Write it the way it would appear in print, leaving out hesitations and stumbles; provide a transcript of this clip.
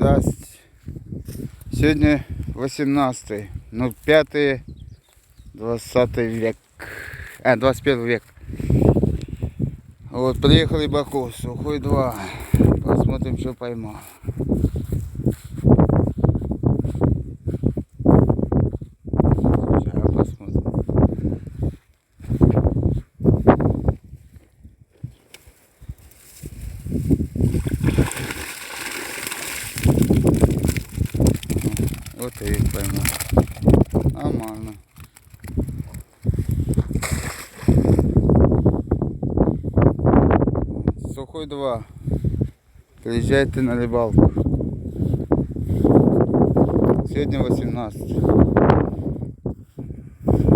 дасть. Сегодня 18, ну 5, 20 век, 21 век. Вот, приехали Баку, сухой 2. Посмотрим, что поймал. Сейчас посмотрим. Вот и их поймал. Нормально. Сухой 2. Приезжайте на рыбалку. Сегодня 18.